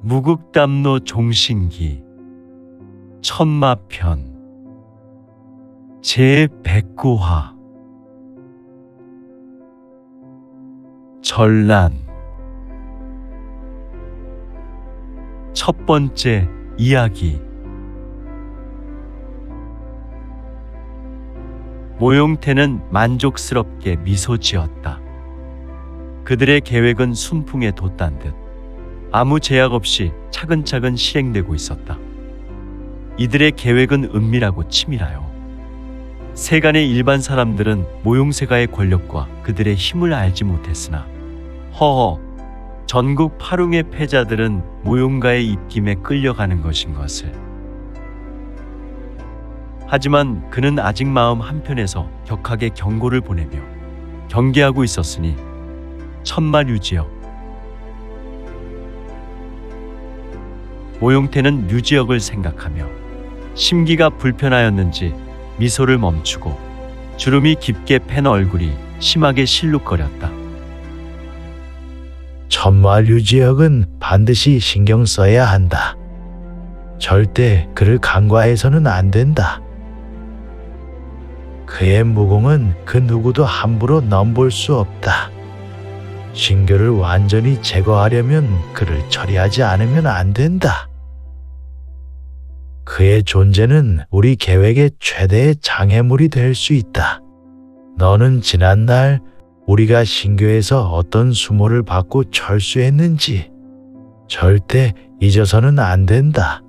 무국담로 종신기 천마편 제109화 전란. 첫 번째 이야기. 모용태는 만족스럽게 미소 지었다. 그들의 계획은 순풍에 돋단 듯 아무 제약 없이 차근차근 실행되고 있었다. 이들의 계획은 은밀하고 치밀하여 세간의 일반 사람들은 모용세가의 권력과 그들의 힘을 알지 못했으나 허허, 전국 파룽의 패자들은 모용가의 입김에 끌려가는 것인 것을. 하지만 그는 아직 마음 한편에서 격하게 경고를 보내며 경계하고 있었으니 천마류지역. 모용태는 류지역을 생각하며 심기가 불편하였는지 미소를 멈추고 주름이 깊게 팬 얼굴이 심하게 실룩거렸다. 천마류지역은 반드시 신경 써야 한다. 절대 그를 간과해서는 안 된다. 그의 무공은 그 누구도 함부로 넘볼 수 없다. 신교를 완전히 제거하려면 그를 처리하지 않으면 안 된다. 그의 존재는 우리 계획의 최대의 장애물이 될 수 있다. 너는 지난날 우리가 신교에서 어떤 수모를 받고 철수했는지 절대 잊어서는 안 된다.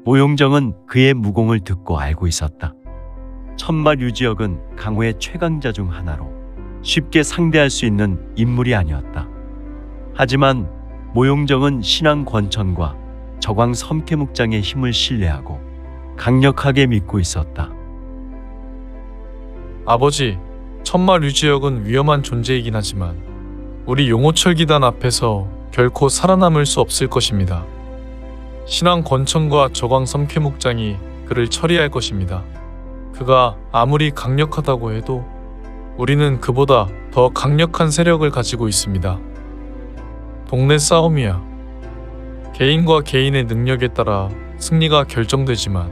모용정은 그의 무공을 듣고 알고 있었다. 천마류지역은 강호의 최강자 중 하나로 쉽게 상대할 수 있는 인물이 아니었다. 하지만 모용정은 신왕 권천과 저광 섬캐묵장의 힘을 신뢰하고 강력하게 믿고 있었다. 아버지, 천마류지역은 위험한 존재이긴 하지만 우리 용호철기단 앞에서 결코 살아남을 수 없을 것입니다. 신왕 권천과 저광 섬캐묵장이 그를 처리할 것입니다. 그가 아무리 강력하다고 해도 우리는 그보다 더 강력한 세력을 가지고 있습니다. 동네 싸움이야. 개인과 개인의 능력에 따라 승리가 결정되지만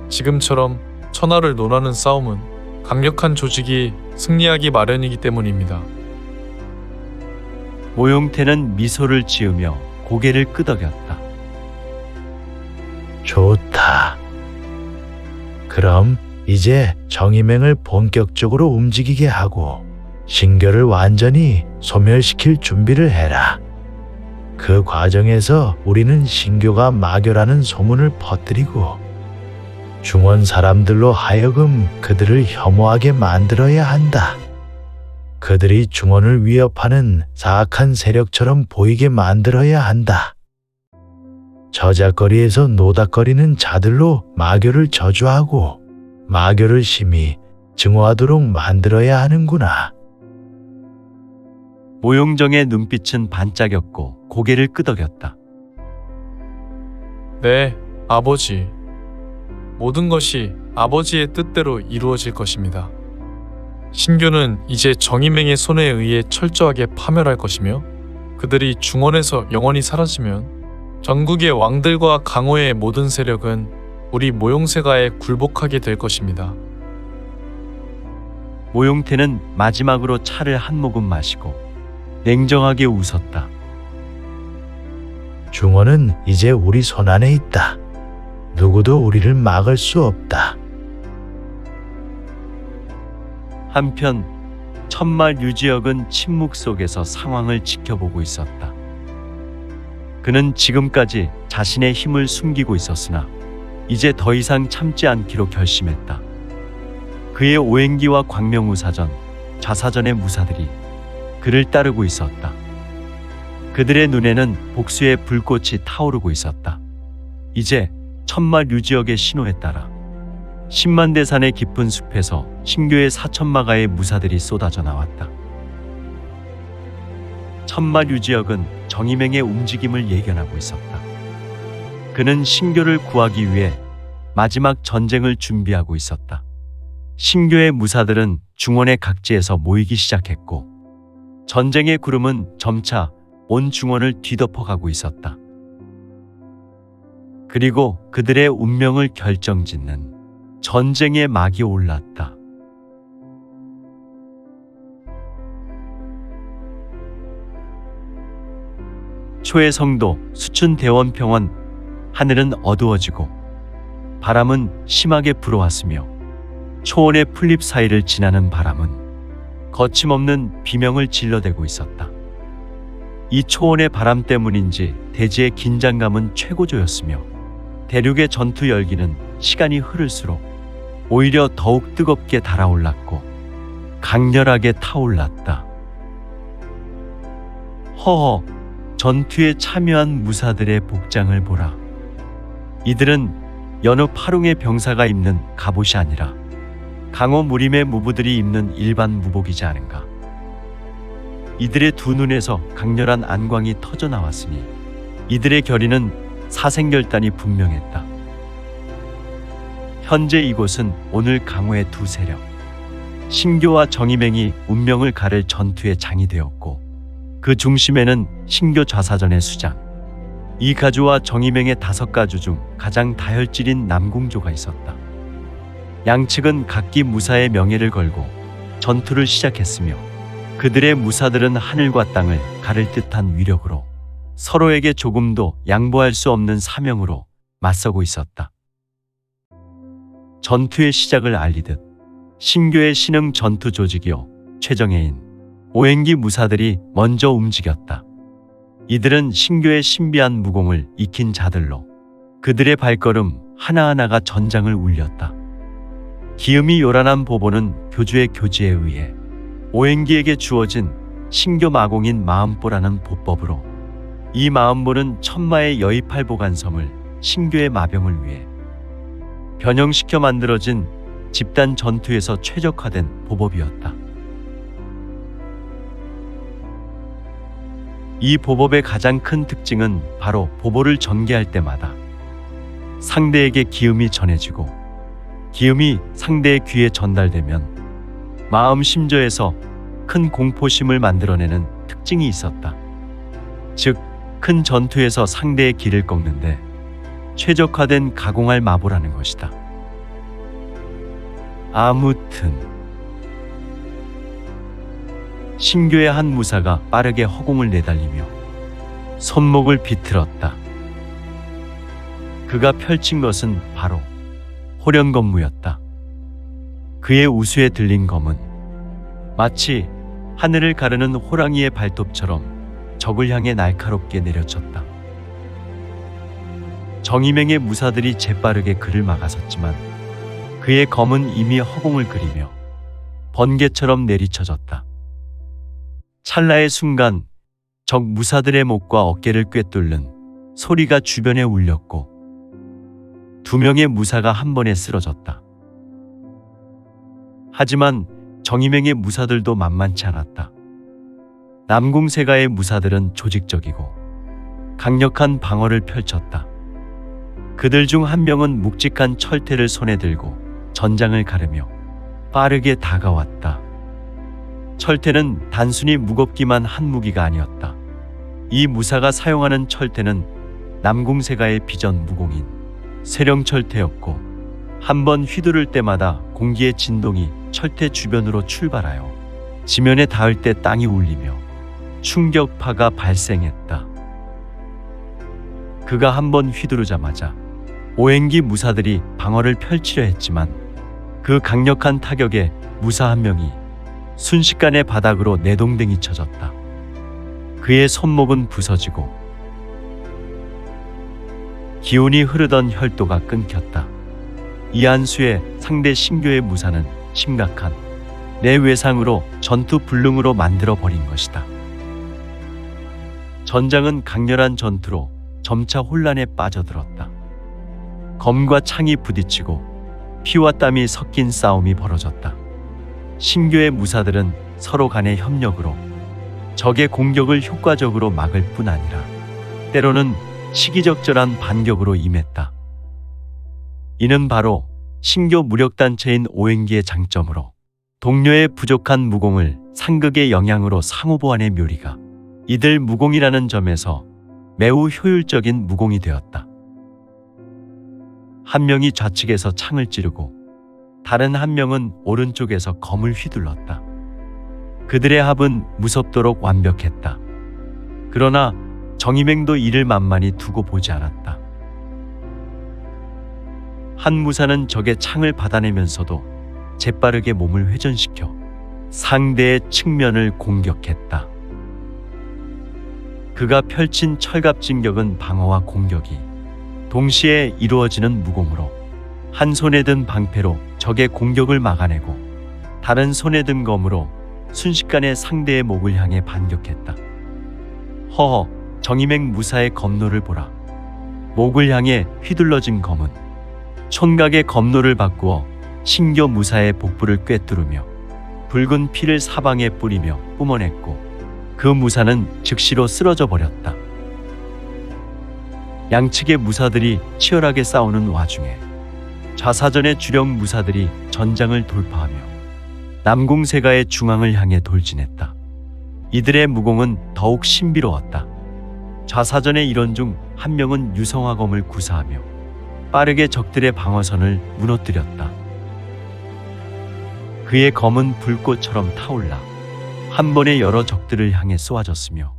지금처럼 천하를 논하는 싸움은 강력한 조직이 승리하기 마련이기 때문입니다. 모용태는 미소를 지으며 고개를 끄덕였다. 좋다. 그럼 이제 정의맹을 본격적으로 움직이게 하고 신교를 완전히 소멸시킬 준비를 해라. 그 과정에서 우리는 신교가 마교라는 소문을 퍼뜨리고 중원 사람들로 하여금 그들을 혐오하게 만들어야 한다. 그들이 중원을 위협하는 사악한 세력처럼 보이게 만들어야 한다. 저작거리에서 노닥거리는 자들로 마교를 저주하고 마교를 심히 증오하도록 만들어야 하는구나. 모용정의 눈빛은 반짝였고 고개를 끄덕였다. 네, 아버지. 모든 것이 아버지의 뜻대로 이루어질 것입니다. 신교는 이제 정의맹의 손에 의해 철저하게 파멸할 것이며 그들이 중원에서 영원히 사라지면 전국의 왕들과 강호의 모든 세력은 우리 모용세가에 굴복하게 될 것입니다. 모용태는 마지막으로 차를 한 모금 마시고 냉정하게 웃었다. 중원은 이제 우리 손안에 있다. 누구도 우리를 막을 수 없다. 한편 천마류지역은 침묵 속에서 상황을 지켜보고 있었다. 그는 지금까지 자신의 힘을 숨기고 있었으나 이제 더 이상 참지 않기로 결심했다. 그의 오행기와 광명우사전, 좌사전의 무사들이 그를 따르고 있었다. 그들의 눈에는 복수의 불꽃이 타오르고 있었다. 이제 천마류지역의 신호에 따라 10만 대산의 깊은 숲에서 신교의 4천마가의 무사들이 쏟아져 나왔다. 천마류지역은 정의맹의 움직임을 예견하고 있었다. 그는 신교를 구하기 위해 마지막 전쟁을 준비하고 있었다. 신교의 무사들은 중원의 각지에서 모이기 시작했고 전쟁의 구름은 점차 온 중원을 뒤덮어가고 있었다. 그리고 그들의 운명을 결정짓는 전쟁의 막이 올랐다. 초의 성도 수춘 대원평원, 하늘은 어두워지고 바람은 심하게 불어왔으며 초원의 풀잎 사이를 지나는 바람은 거침없는 비명을 질러대고 있었다. 이 초원의 바람 때문인지 대지의 긴장감은 최고조였으며 대륙의 전투 열기는 시간이 흐를수록 오히려 더욱 뜨겁게 달아올랐고 강렬하게 타올랐다. 허허, 전투에 참여한 무사들의 복장을 보라. 이들은 여느 파룽의 병사가 입는 갑옷이 아니라 강호 무림의 무부들이 입는 일반 무복이지 않은가. 이들의 두 눈에서 강렬한 안광이 터져 나왔으니 이들의 결의는 사생결단이 분명했다. 현재 이곳은 오늘 강호의 두 세력, 신교와 정의맹이 운명을 가를 전투의 장이 되었고 그 중심에는 신교 좌사전의 수장, 이가주와 정의맹의 5가주 중 가장 다혈질인 남궁조가 있었다. 양측은 각기 무사의 명예를 걸고 전투를 시작했으며 그들의 무사들은 하늘과 땅을 가를 듯한 위력으로 서로에게 조금도 양보할 수 없는 사명으로 맞서고 있었다. 전투의 시작을 알리듯 신교의 신흥 전투 조직이요 최정예인 오행기 무사들이 먼저 움직였다. 이들은 신교의 신비한 무공을 익힌 자들로 그들의 발걸음 하나하나가 전장을 울렸다. 기음이 요란한 보보는 교주의 교지에 의해 오행기에게 주어진 신교 마공인 마음보라는 보법으로 이 마음보는 천마의 여의팔보관섬을 신교의 마병을 위해 변형시켜 만들어진 집단 전투에서 최적화된 보법이었다. 이 보법의 가장 큰 특징은 바로 보보를 전개할 때마다 상대에게 기음이 전해지고 기음이 상대의 귀에 전달되면 마음 심저에서 큰 공포심을 만들어내는 특징이 있었다. 즉, 큰 전투에서 상대의 길을 꺾는데 최적화된 가공할 마보라는 것이다. 아무튼 신교의 한 무사가 빠르게 허공을 내달리며 손목을 비틀었다. 그가 펼친 것은 바로 호령검무였다. 그의 우수에 들린 검은 마치 하늘을 가르는 호랑이의 발톱처럼 적을 향해 날카롭게 내려쳤다. 정의맹의 무사들이 재빠르게 그를 막아섰지만 그의 검은 이미 허공을 그리며 번개처럼 내리쳐졌다. 찰나의 순간 적 무사들의 목과 어깨를 꿰뚫는 소리가 주변에 울렸고 2명의 무사가 한 번에 쓰러졌다. 하지만 정의맹의 무사들도 만만치 않았다. 남궁세가의 무사들은 조직적이고 강력한 방어를 펼쳤다. 그들 중 한 명은 묵직한 철퇴를 손에 들고 전장을 가르며 빠르게 다가왔다. 철퇴는 단순히 무겁기만 한 무기가 아니었다. 이 무사가 사용하는 철퇴는 남궁세가의 비전 무공인 세령철퇴였고 한 번 휘두를 때마다 공기의 진동이 철퇴 주변으로 출발하여 지면에 닿을 때 땅이 울리며 충격파가 발생했다. 그가 한 번 휘두르자마자 오행기 무사들이 방어를 펼치려 했지만 그 강력한 타격에 무사 한 명이 순식간에 바닥으로 내동댕이 쳐졌다. 그의 손목은 부서지고 기운이 흐르던 혈도가 끊겼다. 이한수의 상대 신교의 무사는 심각한 내외상으로 전투 불능으로 만들어 버린 것이다. 전장은 강렬한 전투로 점차 혼란에 빠져들었다. 검과 창이 부딪히고 피와 땀이 섞인 싸움이 벌어졌다. 신교의 무사들은 서로 간의 협력으로 적의 공격을 효과적으로 막을 뿐 아니라 때로는 시기적절한 반격으로 임했다. 이는 바로 신교 무력단체인 오행기의 장점으로 동료의 부족한 무공을 상극의 영향으로 상호보완의 묘리가 이들 무공이라는 점에서 매우 효율적인 무공이 되었다. 한 명이 좌측에서 창을 찌르고 다른 한 명은 오른쪽에서 검을 휘둘렀다. 그들의 합은 무섭도록 완벽했다. 그러나 정희맹도 이를 만만히 두고 보지 않았다. 한 무사는 적의 창을 받아내면서도 재빠르게 몸을 회전시켜 상대의 측면을 공격했다. 그가 펼친 철갑진격은 방어와 공격이 동시에 이루어지는 무공으로 한 손에 든 방패로 적의 공격을 막아내고 다른 손에 든 검으로 순식간에 상대의 목을 향해 반격했다. 허허, 정희맹 무사의 검노를 보라. 목을 향해 휘둘러진 검은 촌각의 검노를 바꾸어 신교 무사의 복부를 꿰뚫으며 붉은 피를 사방에 뿌리며 뿜어냈고 그 무사는 즉시로 쓰러져 버렸다. 양측의 무사들이 치열하게 싸우는 와중에 좌사전의 주력 무사들이 전장을 돌파하며 남궁세가의 중앙을 향해 돌진했다. 이들의 무공은 더욱 신비로웠다. 좌사전의 일원 중 한 명은 유성화검을 구사하며 빠르게 적들의 방어선을 무너뜨렸다. 그의 검은 불꽃처럼 타올라 한 번에 여러 적들을 향해 쏘아졌으며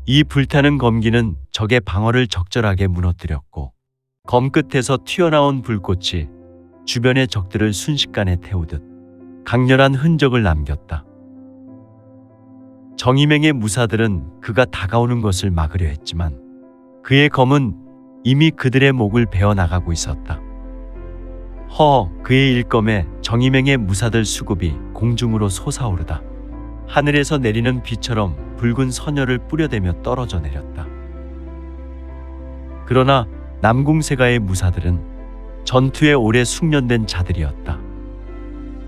이 불타는 검기는 적의 방어를 적절하게 무너뜨렸고 검 끝에서 튀어나온 불꽃이 주변의 적들을 순식간에 태우듯 강렬한 흔적을 남겼다. 정희맹의 무사들은 그가 다가오는 것을 막으려 했지만 그의 검은 이미 그들의 목을 베어 나가고 있었다. 그의 일검에 정희맹의 무사들 수급이 공중으로 솟아오르다 하늘에서 내리는 비처럼 붉은 선혈을 뿌려대며 떨어져 내렸다. 그러나 남궁세가의 무사들은 전투에 오래 숙련된 자들이었다.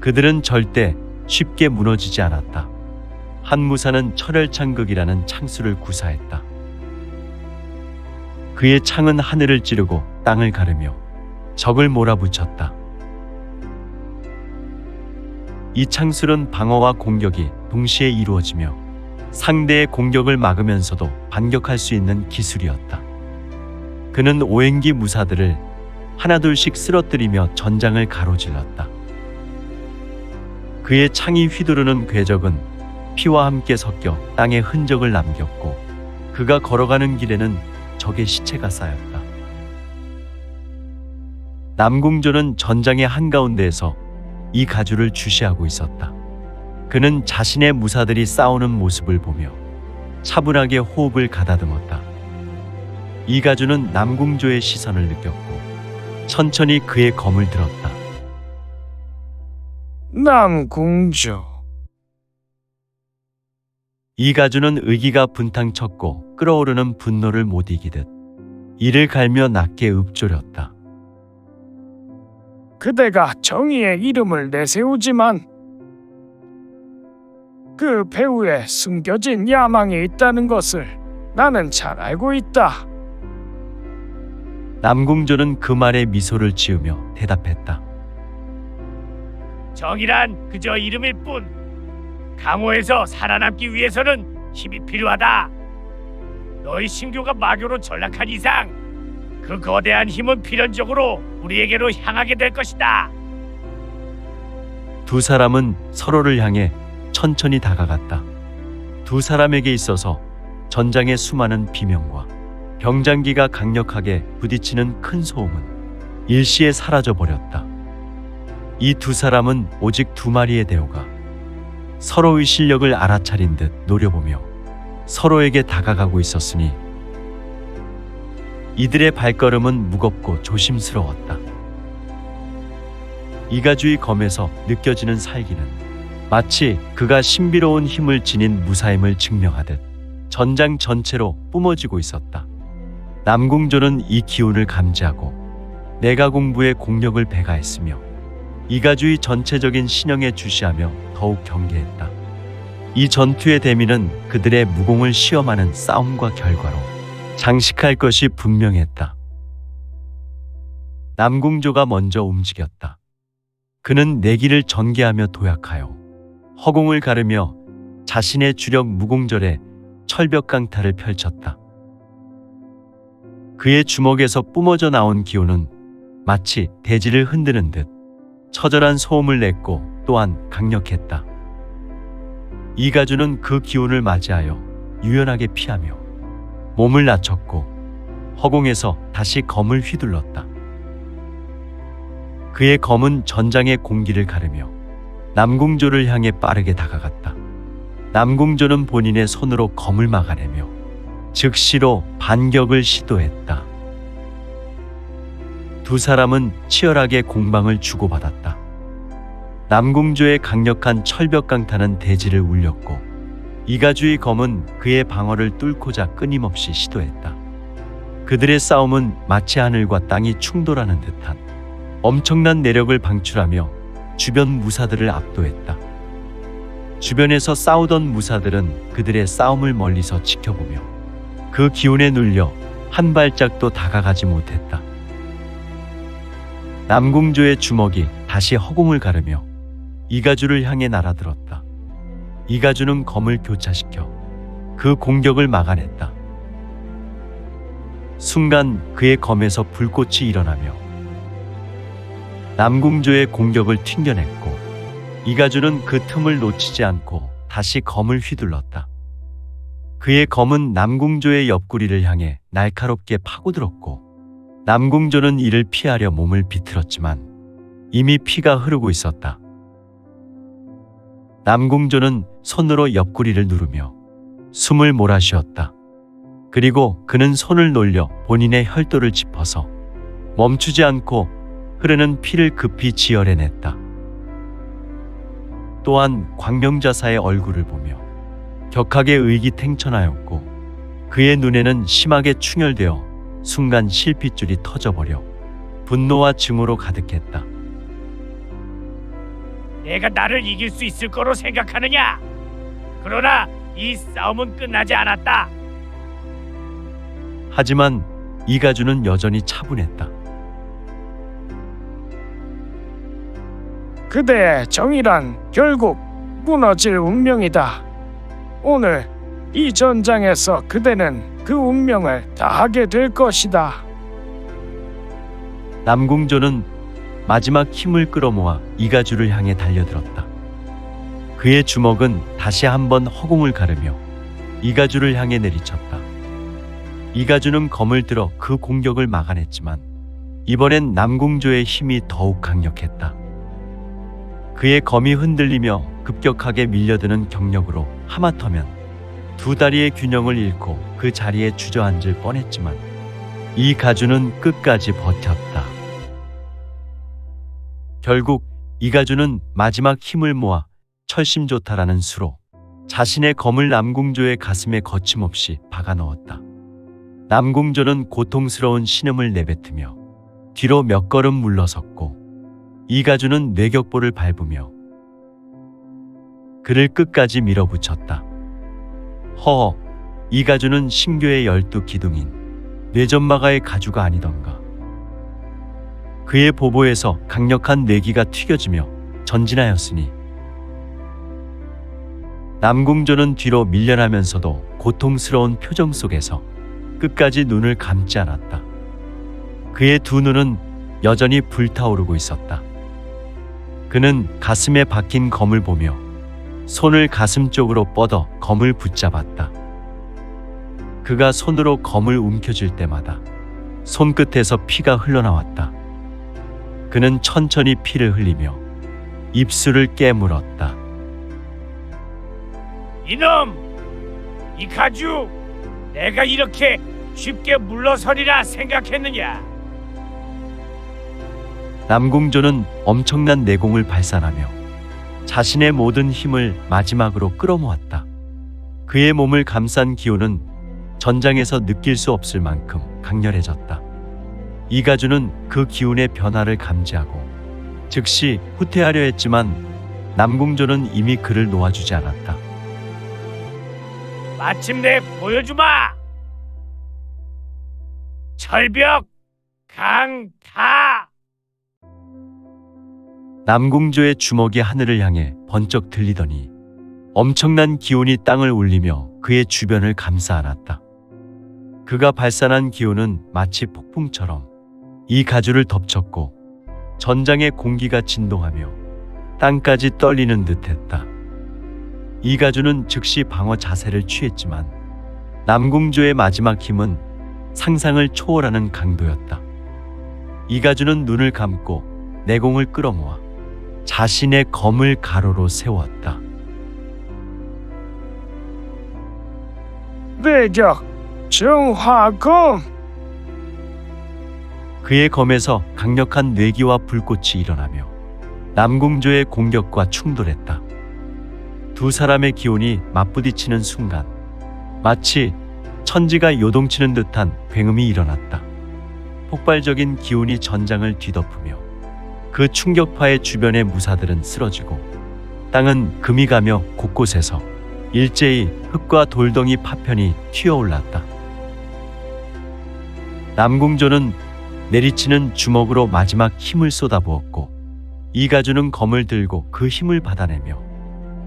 그들은 절대 쉽게 무너지지 않았다. 한 무사는 철혈창극이라는 창수를 구사했다. 그의 창은 하늘을 찌르고 땅을 가르며 적을 몰아붙였다. 이 창술은 방어와 공격이 동시에 이루어지며 상대의 공격을 막으면서도 반격할 수 있는 기술이었다. 그는 오행기 무사들을 하나둘씩 쓰러뜨리며 전장을 가로질렀다. 그의 창이 휘두르는 궤적은 피와 함께 섞여 땅에 흔적을 남겼고 그가 걸어가는 길에는 적의 시체가 쌓였다. 남궁조는 전장의 한가운데에서 이 가주를 주시하고 있었다. 그는 자신의 무사들이 싸우는 모습을 보며 차분하게 호흡을 가다듬었다. 이 가주는 남궁조의 시선을 느꼈고 천천히 그의 검을 들었다. 남궁조. 이 가주는 의기가 분탕쳤고 끓어오르는 분노를 못 이기듯 이를 갈며 낮게 읊조렸다. 그대가 정의의 이름을 내세우지만 그 배후에 숨겨진 야망이 있다는 것을 나는 잘 알고 있다. 남궁조는 그 말에 미소를 지으며 대답했다. 정이란 그저 이름일 뿐. 강호에서 살아남기 위해서는 힘이 필요하다. 너희 신교가 마교로 전락한 이상 그 거대한 힘은 필연적으로 우리에게로 향하게 될 것이다. 두 사람은 서로를 향해 천천히 다가갔다. 두 사람에게 있어서 전장의 수많은 비명과 병장기가 강력하게 부딪히는 큰 소음은 일시에 사라져 버렸다. 이 두 사람은 오직 두 마리의 대오가 서로의 실력을 알아차린 듯 노려보며 서로에게 다가가고 있었으니 이들의 발걸음은 무겁고 조심스러웠다. 이가주의 검에서 느껴지는 살기는 마치 그가 신비로운 힘을 지닌 무사임을 증명하듯 전장 전체로 뿜어지고 있었다. 남궁조는 이 기운을 감지하고 내가 공부의 공력을 배가했으며 이가주의 전체적인 신형에 주시하며 더욱 경계했다. 이 전투의 대미는 그들의 무공을 시험하는 싸움과 결과로 장식할 것이 분명했다. 남궁조가 먼저 움직였다. 그는 내기를 전개하며 도약하여 허공을 가르며 자신의 주력 무공절에 철벽 강타를 펼쳤다. 그의 주먹에서 뿜어져 나온 기운은 마치 대지를 흔드는 듯 처절한 소음을 냈고 또한 강력했다. 이가주는 그 기운을 맞이하여 유연하게 피하며 몸을 낮췄고 허공에서 다시 검을 휘둘렀다. 그의 검은 전장의 공기를 가르며 남궁조를 향해 빠르게 다가갔다. 남궁조는 본인의 손으로 검을 막아내며 즉시로 반격을 시도했다. 두 사람은 치열하게 공방을 주고받았다. 남궁조의 강력한 철벽 강타는 대지를 울렸고 이가주의 검은 그의 방어를 뚫고자 끊임없이 시도했다. 그들의 싸움은 마치 하늘과 땅이 충돌하는 듯한 엄청난 내력을 방출하며 주변 무사들을 압도했다. 주변에서 싸우던 무사들은 그들의 싸움을 멀리서 지켜보며 그 기운에 눌려 한 발짝도 다가가지 못했다. 남궁조의 주먹이 다시 허공을 가르며 이가주를 향해 날아들었다. 이가주는 검을 교차시켜 그 공격을 막아냈다. 순간 그의 검에서 불꽃이 일어나며 남궁조의 공격을 튕겨냈고 이가주는 그 틈을 놓치지 않고 다시 검을 휘둘렀다. 그의 검은 남궁조의 옆구리를 향해 날카롭게 파고들었고 남궁조는 이를 피하려 몸을 비틀었지만 이미 피가 흐르고 있었다. 남궁조는 손으로 옆구리를 누르며 숨을 몰아쉬었다. 그리고 그는 손을 놀려 본인의 혈도를 짚어서 멈추지 않고 흐르는 피를 급히 지혈해냈다. 또한 광명자사의 얼굴을 보며 격하게 의기탱천하였고 그의 눈에는 심하게 충혈되어 순간 실핏줄이 터져버려 분노와 증오로 가득했다. 내가 나를 이길 수 있을 거로 생각하느냐? 그러나 이 싸움은 끝나지 않았다. 하지만 이가주는 여전히 차분했다. 그대의 정의란 결국 무너질 운명이다. 오늘 이 전장에서 그대는 그 운명을 다하게 될 것이다. 남궁조는 마지막 힘을 끌어모아 이가주를 향해 달려들었다. 그의 주먹은 다시 한번 허공을 가르며 이가주를 향해 내리쳤다. 이가주는 검을 들어 그 공격을 막아냈지만 이번엔 남궁조의 힘이 더욱 강력했다. 그의 검이 흔들리며 급격하게 밀려드는 경력으로 하마터면 두 다리의 균형을 잃고 그 자리에 주저앉을 뻔했지만 이가주는 끝까지 버텼다. 결국 이가주는 마지막 힘을 모아 철심조타라는 수로 자신의 검을 남궁조의 가슴에 거침없이 박아 넣었다. 남궁조는 고통스러운 신음을 내뱉으며 뒤로 몇 걸음 물러섰고 이가주는 뇌격보를 밟으며 그를 끝까지 밀어붙였다. 허, 이가주는 신교의 12기둥인 뇌전마가의 가주가 아니던가. 그의 보보에서 강력한 뇌기가 튀겨지며 전진하였으니 남궁조는 뒤로 밀려나면서도 고통스러운 표정 속에서 끝까지 눈을 감지 않았다. 그의 두 눈은 여전히 불타오르고 있었다. 그는 가슴에 박힌 검을 보며 손을 가슴 쪽으로 뻗어 검을 붙잡았다. 그가 손으로 검을 움켜쥘 때마다 손끝에서 피가 흘러나왔다. 그는 천천히 피를 흘리며 입술을 깨물었다. 이놈! 이 가주! 내가 이렇게 쉽게 물러서리라 생각했느냐? 남궁조는 엄청난 내공을 발산하며 자신의 모든 힘을 마지막으로 끌어모았다. 그의 몸을 감싼 기운은 전장에서 느낄 수 없을 만큼 강렬해졌다. 이가주는 그 기운의 변화를 감지하고 즉시 후퇴하려 했지만 남궁조는 이미 그를 놓아주지 않았다. 마침내 보여주마! 철벽 강타! 남궁조의 주먹이 하늘을 향해 번쩍 들리더니 엄청난 기운이 땅을 울리며 그의 주변을 감싸 안았다. 그가 발산한 기운은 마치 폭풍처럼 이 가주를 덮쳤고 전장의 공기가 진동하며 땅까지 떨리는 듯했다. 이 가주는 즉시 방어 자세를 취했지만 남궁조의 마지막 힘은 상상을 초월하는 강도였다. 이 가주는 눈을 감고 내공을 끌어모아 자신의 검을 가로로 세웠다. 내격 정화검. 그의 검에서 강력한 뇌기와 불꽃이 일어나며 남궁조의 공격과 충돌했다. 두 사람의 기운이 맞부딪히는 순간 마치 천지가 요동치는 듯한 굉음이 일어났다. 폭발적인 기운이 전장을 뒤덮으며 그 충격파의 주변의 무사들은 쓰러지고 땅은 금이 가며 곳곳에서 일제히 흙과 돌덩이 파편이 튀어올랐다. 남궁조는 내리치는 주먹으로 마지막 힘을 쏟아부었고 이가주는 검을 들고 그 힘을 받아내며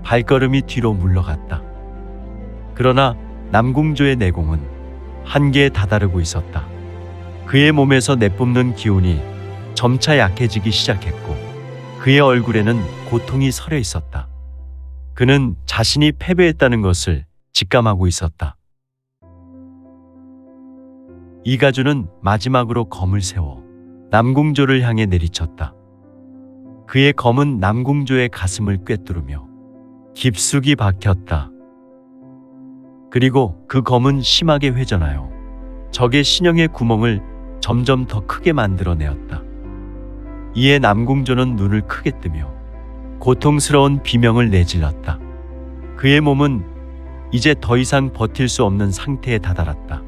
발걸음이 뒤로 물러갔다. 그러나 남궁조의 내공은 한계에 다다르고 있었다. 그의 몸에서 내뿜는 기운이 점차 약해지기 시작했고 그의 얼굴에는 고통이 서려 있었다. 그는 자신이 패배했다는 것을 직감하고 있었다. 이가주는 마지막으로 검을 세워 남궁조를 향해 내리쳤다. 그의 검은 남궁조의 가슴을 꿰뚫으며 깊숙이 박혔다. 그리고 그 검은 심하게 회전하여 적의 신형의 구멍을 점점 더 크게 만들어내었다. 이에 남궁조는 눈을 크게 뜨며 고통스러운 비명을 내질렀다. 그의 몸은 이제 더 이상 버틸 수 없는 상태에 다다랐다.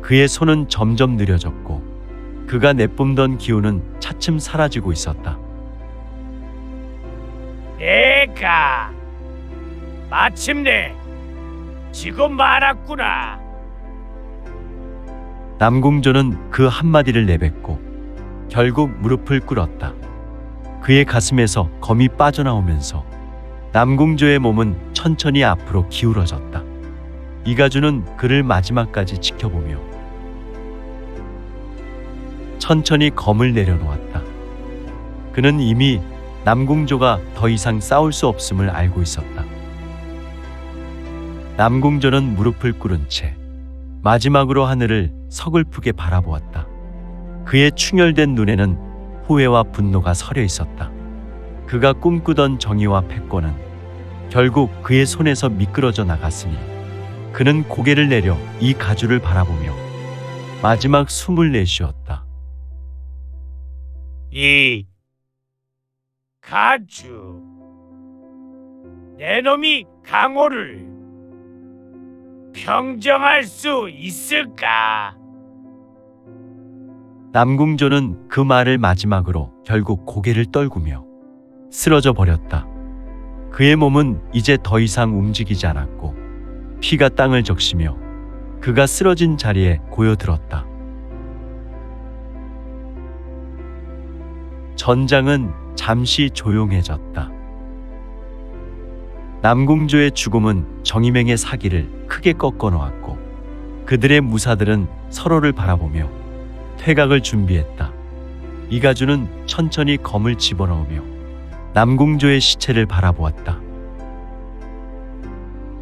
그의 손은 점점 느려졌고 그가 내뿜던 기운은 차츰 사라지고 있었다. 내가 마침내 지금 말았구나. 남궁조는 그 한마디를 내뱉고 결국 무릎을 꿇었다. 그의 가슴에서 검이 빠져나오면서 남궁조의 몸은 천천히 앞으로 기울어졌다. 이가주는 그를 마지막까지 지켜보며 천천히 검을 내려놓았다. 그는 이미 남궁조가 더 이상 싸울 수 없음을 알고 있었다. 남궁조는 무릎을 꿇은 채 마지막으로 하늘을 서글프게 바라보았다. 그의 충혈된 눈에는 후회와 분노가 서려 있었다. 그가 꿈꾸던 정의와 패권은 결국 그의 손에서 미끄러져 나갔으니 그는 고개를 내려 이 가주를 바라보며 마지막 숨을 내쉬었다. 이 가주, 내 놈이 강호를 평정할 수 있을까? 남궁조는 그 말을 마지막으로 결국 고개를 떨구며 쓰러져 버렸다. 그의 몸은 이제 더 이상 움직이지 않았고 피가 땅을 적시며 그가 쓰러진 자리에 고여들었다. 전장은 잠시 조용해졌다. 남궁조의 죽음은 정의맹의 사기를 크게 꺾어 놓았고 그들의 무사들은 서로를 바라보며 퇴각을 준비했다. 이가주는 천천히 검을 집어넣으며 남궁조의 시체를 바라보았다.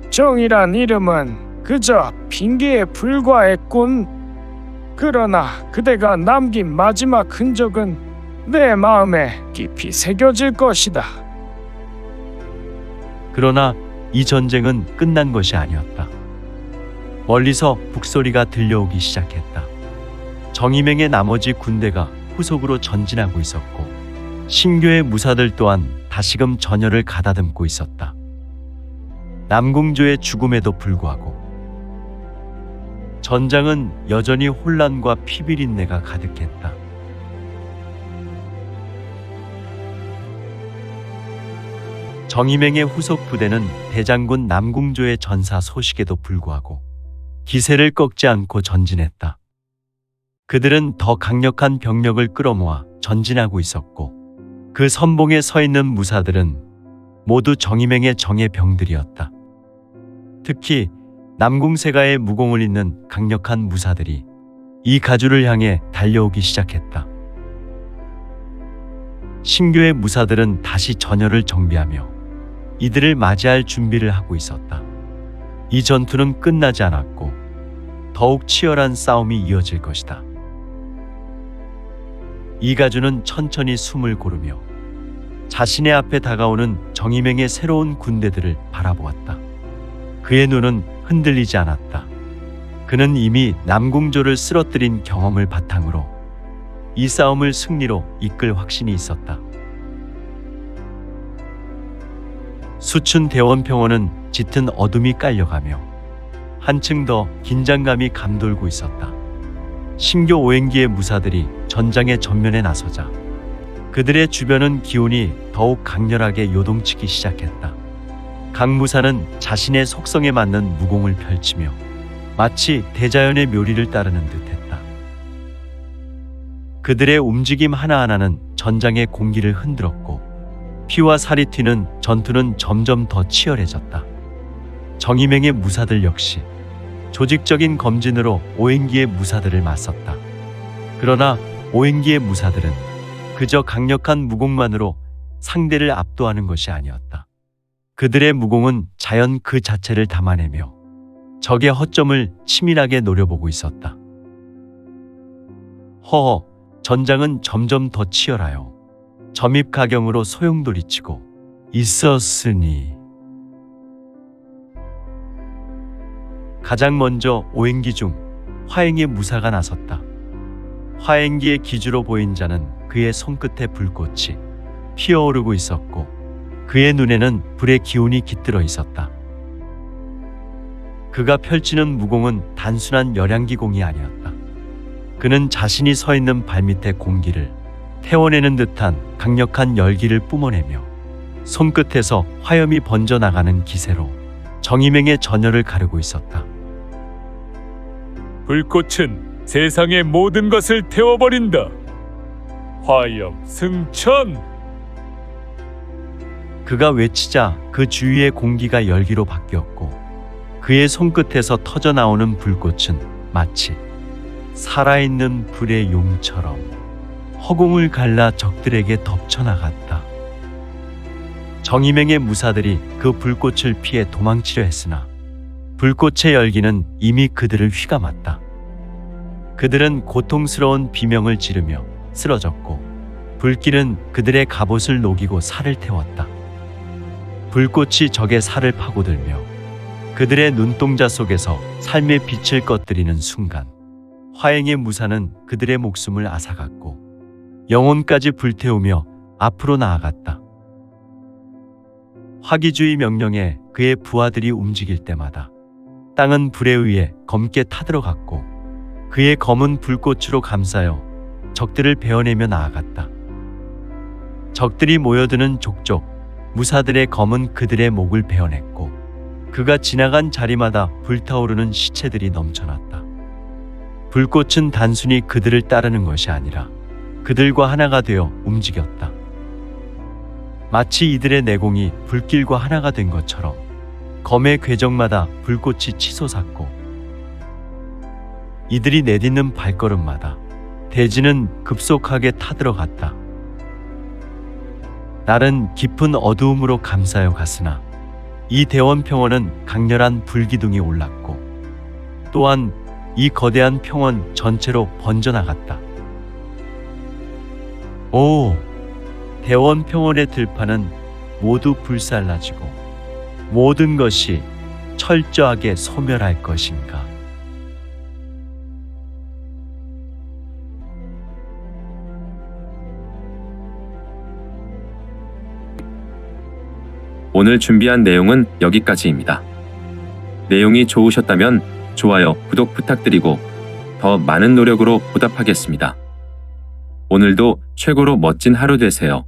정이란 이름은 그저 핑계에 불과했군. 그러나 그대가 남긴 마지막 흔적은 내 마음에 깊이 새겨질 것이다. 그러나 이 전쟁은 끝난 것이 아니었다. 멀리서 북소리가 들려오기 시작했다. 정의맹의 나머지 군대가 후속으로 전진하고 있었고 신교의 무사들 또한 다시금 전열을 가다듬고 있었다. 남궁조의 죽음에도 불구하고 전장은 여전히 혼란과 피비린내가 가득했다. 정의맹의 후속 부대는 대장군 남궁조의 전사 소식에도 불구하고 기세를 꺾지 않고 전진했다. 그들은 더 강력한 병력을 끌어모아 전진하고 있었고 그 선봉에 서 있는 무사들은 모두 정의맹의 정예 병들이었다. 특히 남궁세가의 무공을 잇는 강력한 무사들이 이 가주를 향해 달려오기 시작했다. 신교의 무사들은 다시 전열을 정비하며 이들을 맞이할 준비를 하고 있었다. 이 전투는 끝나지 않았고 더욱 치열한 싸움이 이어질 것이다. 이가주는 천천히 숨을 고르며 자신의 앞에 다가오는 정이맹의 새로운 군대들을 바라보았다. 그의 눈은 흔들리지 않았다. 그는 이미 남궁조를 쓰러뜨린 경험을 바탕으로 이 싸움을 승리로 이끌 확신이 있었다. 수춘 대원평원은 짙은 어둠이 깔려가며 한층 더 긴장감이 감돌고 있었다. 신교 오행기의 무사들이 전장의 전면에 나서자 그들의 주변은 기운이 더욱 강렬하게 요동치기 시작했다. 각 무사는 자신의 속성에 맞는 무공을 펼치며 마치 대자연의 묘리를 따르는 듯했다. 그들의 움직임 하나하나는 전장의 공기를 흔들었고 피와 살이 튀는 전투는 점점 더 치열해졌다. 정이맹의 무사들 역시 조직적인 검진으로 오행기의 무사들을 맞섰다. 그러나 오행기의 무사들은 그저 강력한 무공만으로 상대를 압도하는 것이 아니었다. 그들의 무공은 자연 그 자체를 담아내며 적의 허점을 치밀하게 노려보고 있었다. 허허, 전장은 점점 더 치열하여 점입가경으로 소용돌이치고 있었으니 가장 먼저 오행기 중 화행의 무사가 나섰다. 화행기의 기주로 보인 자는 그의 손끝에 불꽃이 피어오르고 있었고 그의 눈에는 불의 기운이 깃들어 있었다. 그가 펼치는 무공은 단순한 열향기공이 아니었다. 그는 자신이 서 있는 발밑의 공기를 태워내는 듯한 강력한 열기를 뿜어내며 손끝에서 화염이 번져나가는 기세로 정이맹의 전열을 가르고 있었다. 불꽃은 세상의 모든 것을 태워버린다. 화염 승천! 그가 외치자 그 주위의 공기가 열기로 바뀌었고 그의 손끝에서 터져나오는 불꽃은 마치 살아있는 불의 용처럼 허공을 갈라 적들에게 덮쳐나갔다. 정이맹의 무사들이 그 불꽃을 피해 도망치려 했으나 불꽃의 열기는 이미 그들을 휘감았다. 그들은 고통스러운 비명을 지르며 쓰러졌고 불길은 그들의 갑옷을 녹이고 살을 태웠다. 불꽃이 적의 살을 파고들며 그들의 눈동자 속에서 삶의 빛을 꺼뜨리는 순간 화행의 무사는 그들의 목숨을 앗아갔고 영혼까지 불태우며 앞으로 나아갔다. 화기주의 명령에 그의 부하들이 움직일 때마다 땅은 불에 의해 검게 타들어갔고 그의 검은 불꽃으로 감싸여 적들을 베어내며 나아갔다. 적들이 모여드는 족족 무사들의 검은 그들의 목을 베어냈고 그가 지나간 자리마다 불타오르는 시체들이 넘쳐났다. 불꽃은 단순히 그들을 따르는 것이 아니라 그들과 하나가 되어 움직였다. 마치 이들의 내공이 불길과 하나가 된 것처럼 검의 궤적마다 불꽃이 치솟았고 이들이 내딛는 발걸음마다 대지는 급속하게 타들어갔다. 날은 깊은 어두움으로 감싸여 갔으나 이 대원평원은 강렬한 불기둥이 올랐고 또한 이 거대한 평원 전체로 번져나갔다. 오! 대원평원의 들판은 모두 불살라지고 모든 것이 철저하게 소멸할 것인가. 오늘 준비한 내용은 여기까지입니다. 내용이 좋으셨다면 좋아요, 구독 부탁드리고 더 많은 노력으로 보답하겠습니다. 오늘도 최고로 멋진 하루 되세요.